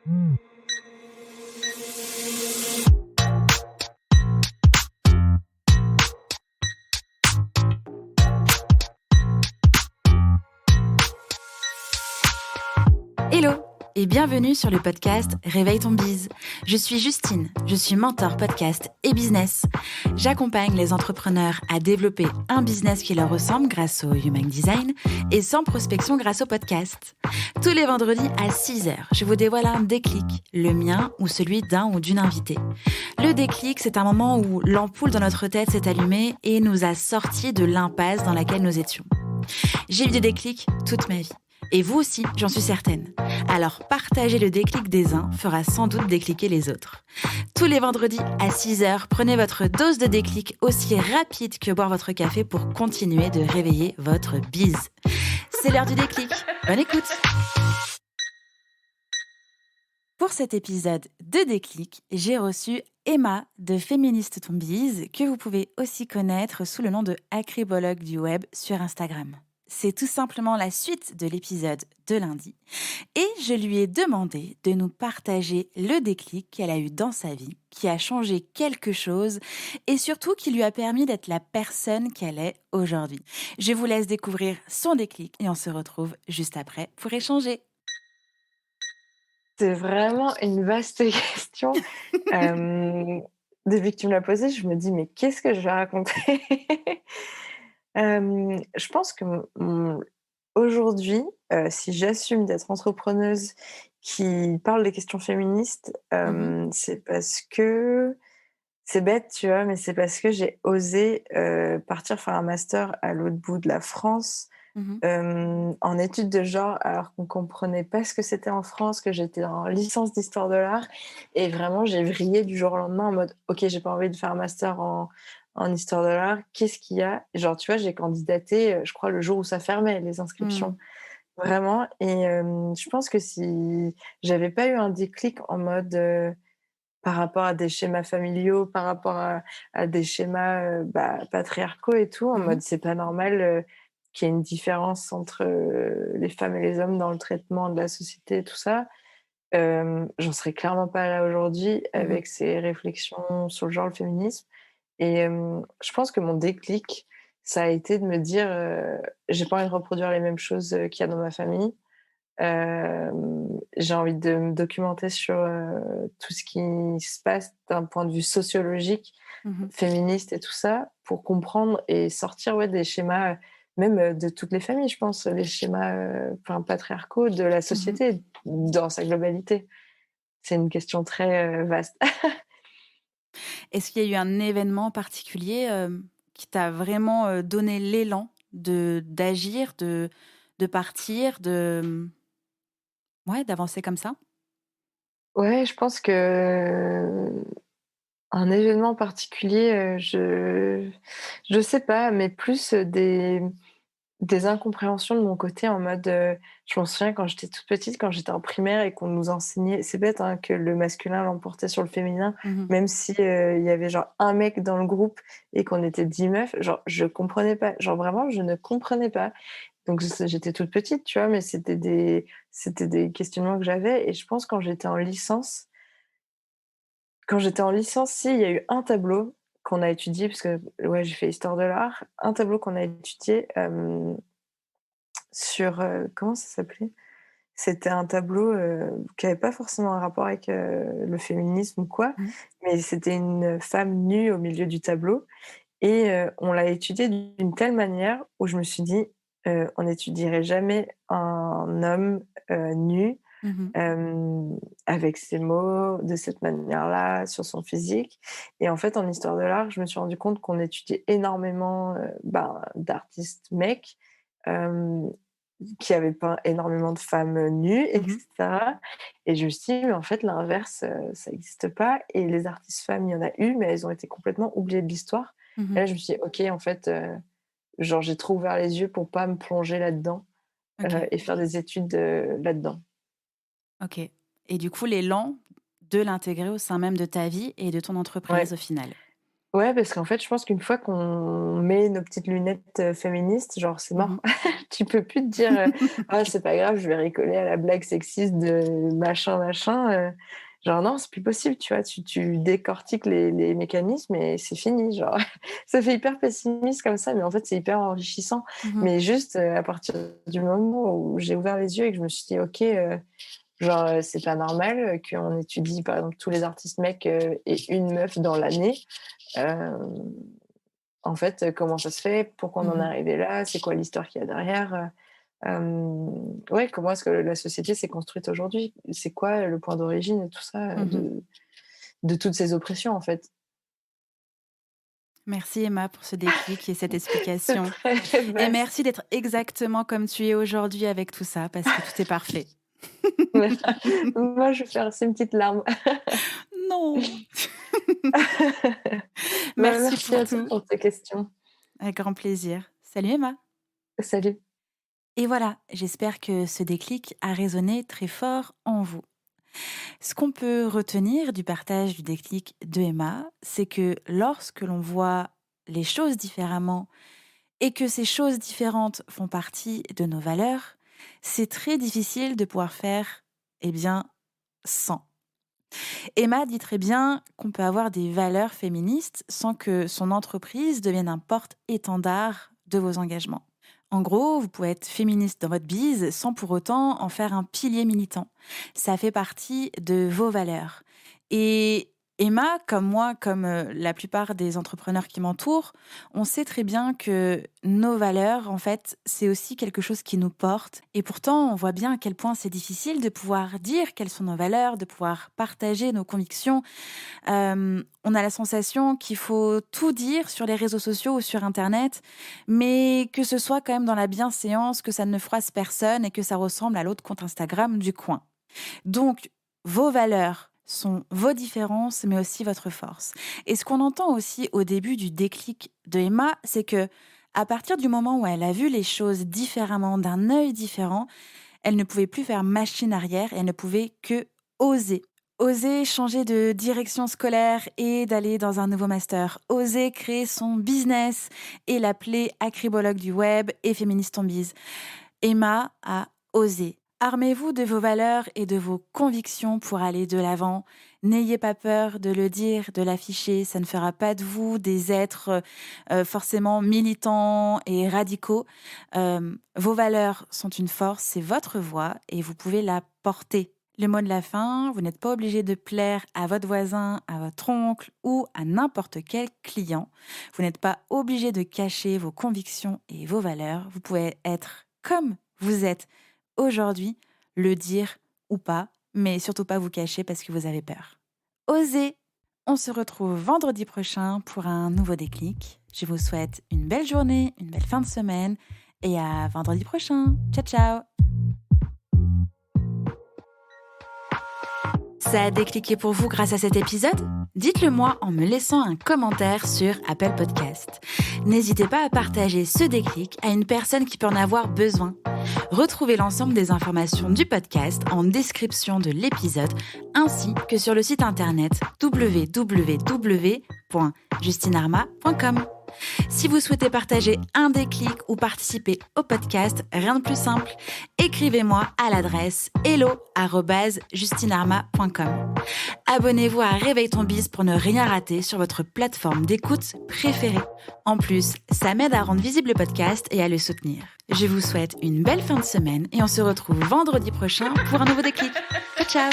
Hello et bienvenue sur le podcast Réveille ton bise. Je suis Justine, je suis mentor podcast et business. J'accompagne les entrepreneurs à développer un business qui leur ressemble grâce au Human Design et sans prospection grâce au podcast. Tous les vendredis à 6h, je vous dévoile un déclic, le mien ou celui d'un ou d'une invitée. Le déclic, c'est un moment où l'ampoule dans notre tête s'est allumée et nous a sortis de l'impasse dans laquelle nous étions. J'ai eu des déclics toute ma vie. Et vous aussi, j'en suis certaine. Alors, partager le déclic des uns fera sans doute décliquer les autres. Tous les vendredis à 6h, prenez votre dose de déclic aussi rapide que boire votre café pour continuer de réveiller votre bise. C'est l'heure du déclic. Bonne écoute. Pour cet épisode de Déclic, j'ai reçu Emma de Féministe ton bise, que vous pouvez aussi connaître sous le nom de Acribologue du web sur Instagram. C'est tout simplement la suite de l'épisode de lundi et je lui ai demandé de nous partager le déclic qu'elle a eu dans sa vie, qui a changé quelque chose et surtout qui lui a permis d'être la personne qu'elle est aujourd'hui. Je vous laisse découvrir son déclic et on se retrouve juste après pour échanger. C'est vraiment une vaste question. Depuis que tu me l'as posée, je me dis: «Mais qu'est-ce que je vais raconter?» Je pense que aujourd'hui, si j'assume d'être entrepreneuse qui parle des questions féministes, Mhm, c'est parce que c'est bête, tu vois? Mais c'est parce que j'ai osé, partir faire un master à l'autre bout de la France, mhm, en études de genre, alors qu'on comprenait pas ce que c'était en France, que j'étais en licence d'histoire de l'art et vraiment j'ai vrillé du jour au lendemain en mode: «OK, j'ai pas envie de faire un master en histoire de l'art, qu'est-ce qu'il y a?» Genre, tu vois, j'ai candidaté, je crois le jour où ça fermait les inscriptions, mhm, vraiment et je pense que si j'avais pas eu un déclic en mode, par rapport à des schémas familiaux, par rapport à des schémas, patriarcaux et tout, en mhm. mode c'est pas normal, qu'il y ait une différence entre, les femmes et les hommes dans le traitement de la société et tout ça. J'en serais clairement pas là aujourd'hui Mhm. avec ces réflexions sur le genre, le féminisme et je pense que mon déclic, ça a été de me dire, «J'ai pas envie de reproduire les mêmes choses, qu'il y a dans ma famille». J'ai envie de me documenter sur, tout ce qui se passe d'un point de vue sociologique, Mhm. féministe et tout ça, pour comprendre et sortir, ouais, des schémas, même, de toutes les familles, je pense, les schémas, patriarcaux de la Mhm. société dans sa globalité. C'est une question très, vaste. Est-ce qu'il y a eu un événement particulier qui t'a vraiment donné l'élan d'agir, de partir, ouais, d'avancer comme ça? Ouais, je pense que un événement particulier, je sais pas, mais plus, des incompréhensions de mon côté en mode, je m'en souviens quand j'étais toute petite, quand j'étais en primaire et qu'on nous enseignait c'est bête, hein, que le masculin l'emportait sur le féminin, Mhm. même si, il y avait genre un mec dans le groupe et qu'on était 10 meufs, genre je comprenais pas, genre vraiment je ne comprenais pas. Donc j'étais toute petite, tu vois? Mais c'était des questionnements que j'avais et je pense quand j'étais en licence, si, il y a eu un tableau qu'on a étudié parce que, ouais, j'ai fait histoire de l'art, un tableau qu'on a étudié, sur, comment ça s'appelait? C'était un tableau, qui avait pas forcément un rapport avec, le féminisme ou quoi, Mhm. mais c'était une femme nue au milieu du tableau et on l'a étudié d'une telle manière où je me suis dit: «On n'étudierait jamais un homme, nu, Mhm. avec ces mots, de cette manière-là, sur son physique» et en fait, en histoire de l'art, je me suis rendu compte qu'on étudiait énormément, d'artistes mecs, hem, qui avaient peint énormément de femmes, nues et Mhm. cetera et je me suis dit: «Mais en fait, l'inverse, ça existe pas» et les artistes femmes, il y en a eu, mais elles ont été complètement oubliées de l'histoire et Mhm. là, je me suis dit: «OK, en fait, genre, j'ai trop ouvert les yeux pour pas me plonger là-dedans, OK, et faire des études, là-dedans». OK. Et du coup, l'élan de l'intégrer au sein même de ta vie et de ton Ouais. entreprise au final? Ouais, parce qu'en fait, je pense qu'une fois qu'on met nos petites lunettes, féministes, genre, c'est mort. Mmh. Tu peux plus te dire, «Ah, c'est pas grave, je vais rigoler à la blague sexiste de machin, machin», genre non, c'est plus possible, tu vois? Tu décortiques les mécanismes et c'est fini, genre. Ça fait hyper pessimiste comme ça, mais en fait, c'est hyper enrichissant. Mmh. Mais juste, à partir du moment où j'ai ouvert les yeux et que je me suis dit: «OK, genre, c'est pas normal, qu'on étudie, par exemple, tous les artistes mecs, et une meuf dans l'année». Hem, En fait, comment ça se fait? Pourquoi on en est Mmh. arrivé là? C'est quoi l'histoire qu'il y a derrière? Ouais, comment est-ce que la société s'est construite aujourd'hui? C'est quoi le point d'origine et tout ça, Mmh. de toutes ces oppressions, en fait? Merci Emma pour ce déclic et cette C'est explication. très Et vaste. merci d'être exactement comme tu es aujourd'hui avec tout ça, parce que tout est parfait. Ouais. Moi, je vais faire aussi une petite larme. Non! Bah, Merci merci pour à toi tout. pour tes questions. Avec grand plaisir. Salut Emma. Salut. Et voilà, j'espère que ce déclic a résonné très fort en vous. Ce qu'on peut retenir du partage du déclic de Emma, c'est que lorsque l'on voit les choses différemment et que ces choses différentes font partie de nos valeurs, c'est très difficile de pouvoir faire, eh bien, sans. Emma dit très bien qu'on peut avoir des valeurs féministes sans que son entreprise devienne un porte-étendard de vos engagements. En gros, vous pouvez être féministe dans votre bise sans pour autant en faire un pilier militant. Ça fait partie de vos valeurs. Et Emma, comme moi, comme la plupart des entrepreneurs qui m'entourent, on sait très bien que nos valeurs, en fait, c'est aussi quelque chose qui nous porte. Et pourtant, on voit bien à quel point c'est difficile de pouvoir dire quelles sont nos valeurs, de pouvoir partager nos convictions. On a la sensation qu'il faut tout dire sur les réseaux sociaux ou sur internet, mais que ce soit quand même dans la bienséance, que ça ne froisse personne et que ça ressemble à l'autre compte Instagram du coin. Donc, vos valeurs sont vos différences, mais aussi votre force. Et ce qu'on entend aussi au début du déclic de Emma, c'est que à partir du moment où elle a vu les choses différemment, d'un œil différent, elle ne pouvait plus faire machine arrière et elle ne pouvait que oser. Oser changer de direction scolaire et d'aller dans un nouveau master. Oser créer son business et l'appeler Acribologue du web et Féministe en bise. Emma a osé. Armez-vous de vos valeurs et de vos convictions pour aller de l'avant. N'ayez pas peur de le dire, de l'afficher. Ça ne fera pas de vous des êtres forcément militants et radicaux. Vos valeurs sont une force, c'est votre voix et vous pouvez la porter. Le mot de la fin, vous n'êtes pas obligé de plaire à votre voisin, à votre oncle ou à n'importe quel client. Vous n'êtes pas obligé de cacher vos convictions et vos valeurs. Vous pouvez être comme vous êtes aujourd'hui, le dire ou pas, mais surtout pas vous cacher parce que vous avez peur. Osez! On se retrouve vendredi prochain pour un nouveau déclic. Je vous souhaite une belle journée, une belle fin de semaine et à vendredi prochain. Ciao ciao! Ça a décliqué pour vous grâce à cet épisode? Dites-le moi en me laissant un commentaire sur Apple Podcast. N'hésitez pas à partager ce déclic à une personne qui peut en avoir besoin. Retrouvez l'ensemble des informations du podcast en description de l'épisode ainsi que sur le site internet www.justinarma.com. Si vous souhaitez partager un déclic ou participer au podcast, rien de plus simple. Écrivez-moi à l'adresse hello@justinarma.com. Abonnez-vous à Réveille ton bise pour ne rien rater sur votre plateforme d'écoute préférée. En plus, ça m'aide à rendre visible le podcast et à le soutenir. Je vous souhaite une belle fin de semaine et on se retrouve vendredi prochain pour un nouveau déclic. Ciao ciao!